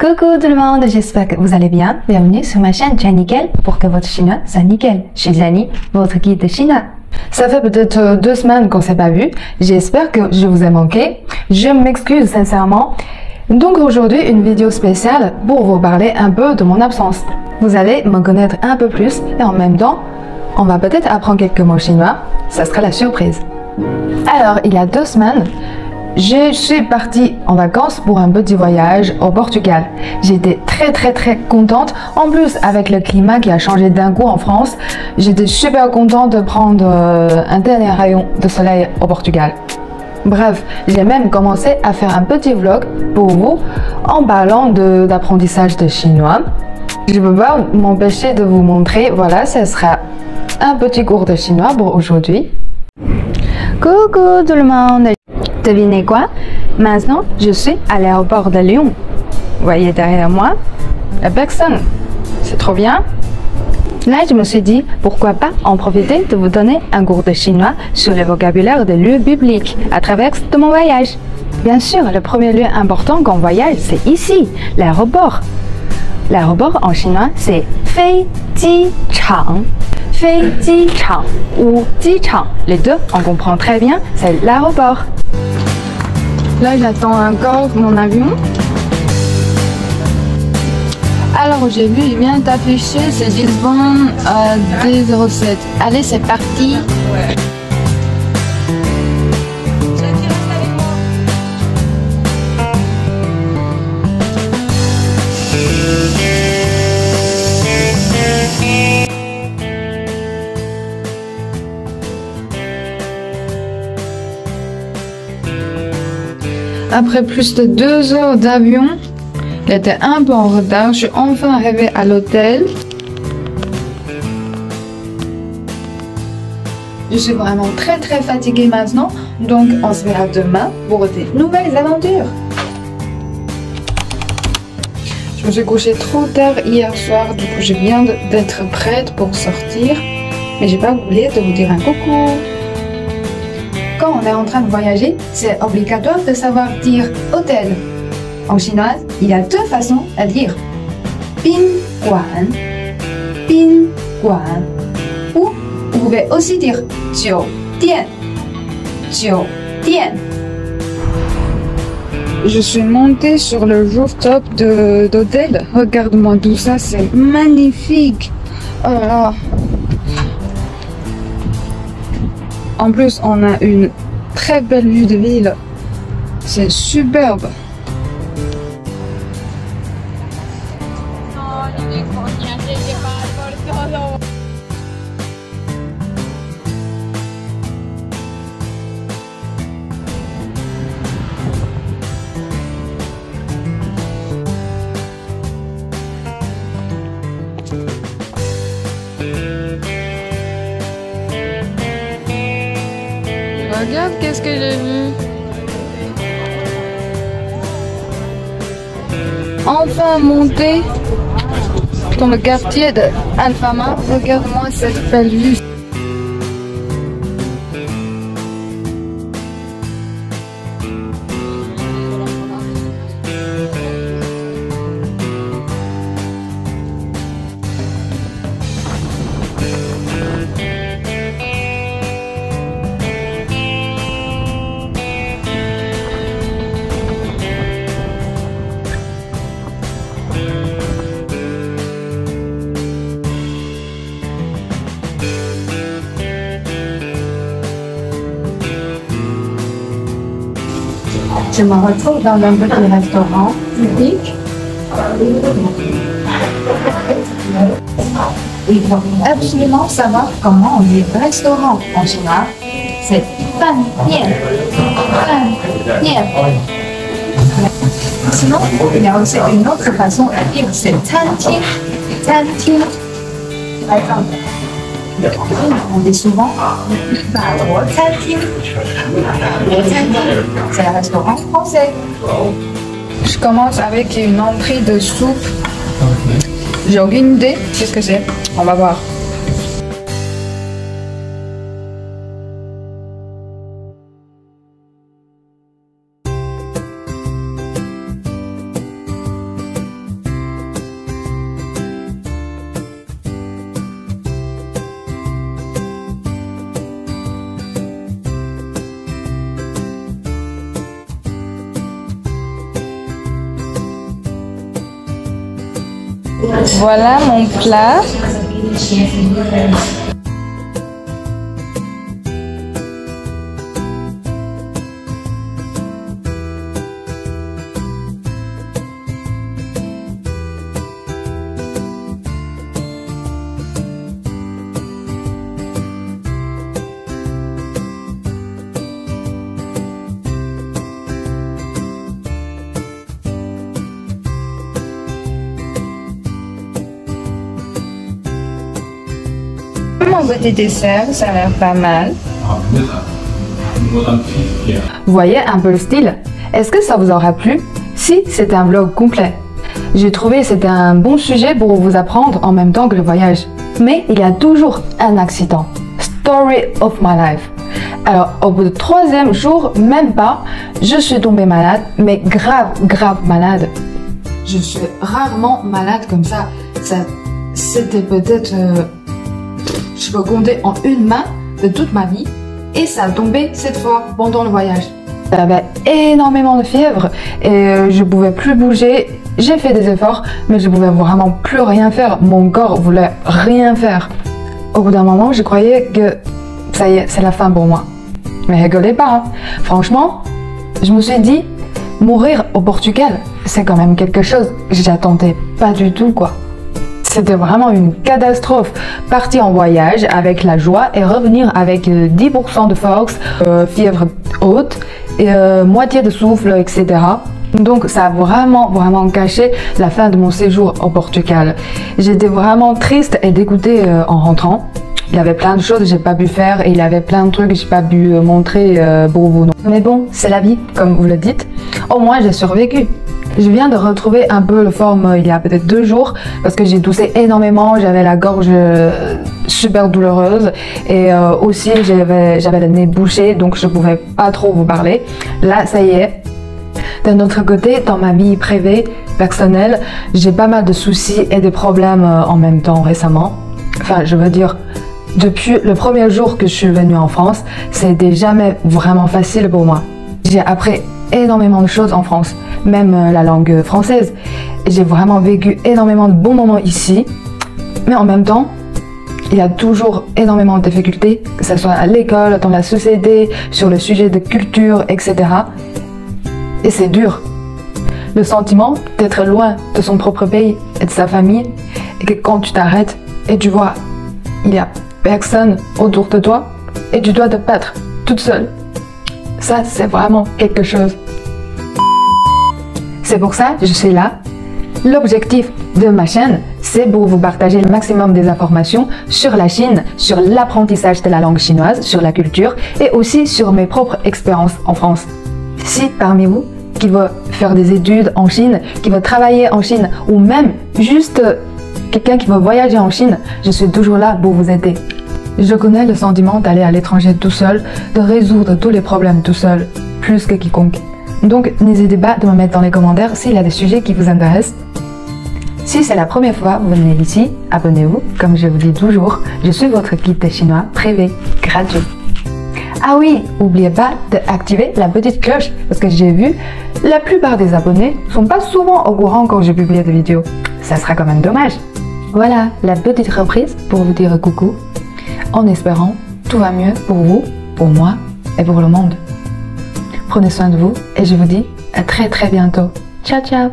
Coucou tout le monde, j'espère que vous allez bien. Bienvenue sur ma chaîne Chai Nickel pour que votre chinois soit nickel. Je suis Annie, votre guide de chinois. Ça fait peut-être 2 semaines qu'on s'est pas vu. J'espère que je vous ai manqué. Je m'excuse sincèrement. Donc aujourd'hui, une vidéo spéciale pour vous parler un peu de mon absence. Vous allez me connaître un peu plus et en même temps, on va peut-être apprendre quelques mots chinois. Ça sera la surprise. Alors, il y a 2 semaines, je suis partie en vacances pour un petit voyage au Portugal. J'étais très contente. En plus, avec le climat qui a changé d'un coup en France, j'étais super contente de prendre un dernier rayon de soleil au Portugal. Bref, j'ai même commencé à faire un petit vlog pour vous en parlant d'apprentissage de chinois. Je ne peux pas m'empêcher de vous montrer, voilà, ce sera un petit cours de chinois pour aujourd'hui. Coucou tout le monde! Devinez quoi? Maintenant, je suis à l'aéroport de Lyon. Vous voyez derrière moi? La personne. C'est trop bien. Là, je me suis dit, pourquoi pas en profiter de vous donner un cours de chinois sur le vocabulaire des lieux publics à travers de mon voyage. Bien sûr, le premier lieu important quand on voyage, c'est ici, l'aéroport. L'aéroport en chinois, c'est Feijichang. Feijichang ou Jichang. Les deux, on comprend très bien, c'est l'aéroport. Là, j'attends encore mon avion. Alors, j'ai vu, il vient d'afficher, c'est Lisbonne D07. Allez, c'est parti. Après plus de 2 heures d'avion, j'étais un peu en retard. Je suis enfin arrivée à l'hôtel. Je suis vraiment très fatiguée maintenant. Donc, on se verra demain pour de nouvelles aventures. Je me suis couchée trop tard hier soir. Du coup, je viens d'être prête pour sortir. Mais j'ai pas oublié de vous dire un coucou. Quand on est en train de voyager, c'est obligatoire de savoir dire hôtel. En chinois, il y a 2 façons à dire. Bin guan, ou vous pouvez aussi dire jiu dian. Je suis montée sur le rooftop d'hôtel. Regarde-moi tout ça, c'est magnifique. Oh là là. En plus, on a une très belle vue de ville. C'est superbe. Regarde qu'est-ce que j'ai vu. Enfin monté dans le quartier de Alfama. Regarde-moi cette belle vue. Je me retrouve dans un petit restaurant typique. Il faut absolument savoir comment on dit restaurant en chinois. C'est fan dian. Sinon, il y a aussi une autre façon de dire, c'est tanting. Par exemple, on dit souvent c'est un restaurant français. Je commence avec une entrée de soupe. J'ai aucune idée qu'est-ce que c'est. On va voir. Voilà mon plat. Mon petit dessert, ça a l'air pas mal. Vous voyez un peu le style? Est-ce que ça vous aura plu? Si c'était un vlog complet. J'ai trouvé que c'était un bon sujet pour vous apprendre en même temps que le voyage. Mais il y a toujours un accident. Story of my life. Alors, au bout du 3e jour, même pas, je suis tombée malade, mais grave malade. Je suis rarement malade comme ça. C'était peut-être... je peux compter en une main de toute ma vie et ça a tombé cette fois pendant le voyage. J'avais énormément de fièvre et je pouvais plus bouger. J'ai fait des efforts mais je pouvais vraiment plus rien faire. Mon corps voulait rien faire. Au bout d'un moment, je croyais que ça y est, c'est la fin pour moi. Mais rigolez pas, hein. Franchement, je me suis dit, mourir au Portugal, c'est quand même quelque chose que j'attendais pas du tout quoi. C'était vraiment une catastrophe. Partir en voyage avec la joie et revenir avec 10% de force, fièvre haute, et, moitié de souffle, etc. Donc ça a vraiment gâché la fin de mon séjour au Portugal. J'étais vraiment triste et dégoûtée en rentrant. Il y avait plein de choses que j'ai pas pu faire et il y avait plein de trucs que j'ai pas pu montrer pour vous. Mais bon, c'est la vie, comme vous le dites. Au moins, j'ai survécu. Je viens de retrouver un peu la forme il y a peut-être 2 jours parce que j'ai toussé énormément, j'avais la gorge super douloureuse et aussi j'avais le nez bouché donc je pouvais pas trop vous parler. Là, ça y est. D'un autre côté, dans ma vie privée, personnelle, j'ai pas mal de soucis et de problèmes en même temps récemment. Enfin, je veux dire, depuis le premier jour que je suis venue en France, c'était jamais vraiment facile pour moi. J'ai appris énormément de choses en France, même la langue française. J'ai vraiment vécu énormément de bons moments ici, mais en même temps, il y a toujours énormément de difficultés, que ce soit à l'école, dans la société, sur le sujet de culture, etc. Et c'est dur. Le sentiment d'être loin de son propre pays et de sa famille, et que quand tu t'arrêtes et tu vois, il n'y a personne autour de toi, et tu dois te battre toute seule. Ça, c'est vraiment quelque chose. C'est pour ça que je suis là. L'objectif de ma chaîne, c'est pour vous partager le maximum des informations sur la Chine, sur l'apprentissage de la langue chinoise, sur la culture et aussi sur mes propres expériences en France. Si parmi vous qui veut faire des études en Chine, qui veut travailler en Chine ou même juste quelqu'un qui veut voyager en Chine, je suis toujours là pour vous aider. Je connais le sentiment d'aller à l'étranger tout seul, de résoudre tous les problèmes tout seul, plus que quiconque. Donc n'hésitez pas de me mettre dans les commentaires s'il y a des sujets qui vous intéressent. Si c'est la première fois que vous venez ici, abonnez-vous. Comme je vous dis toujours, je suis votre guide de chinois privé, gratuit. Ah oui, n'oubliez pas d'activer la petite cloche parce que j'ai vu, la plupart des abonnés sont pas souvent au courant quand je publie des vidéos. Ça sera quand même dommage. Voilà la petite reprise pour vous dire coucou, en espérant tout va mieux pour vous, pour moi et pour le monde. Prenez soin de vous et je vous dis à très bientôt. Ciao ciao.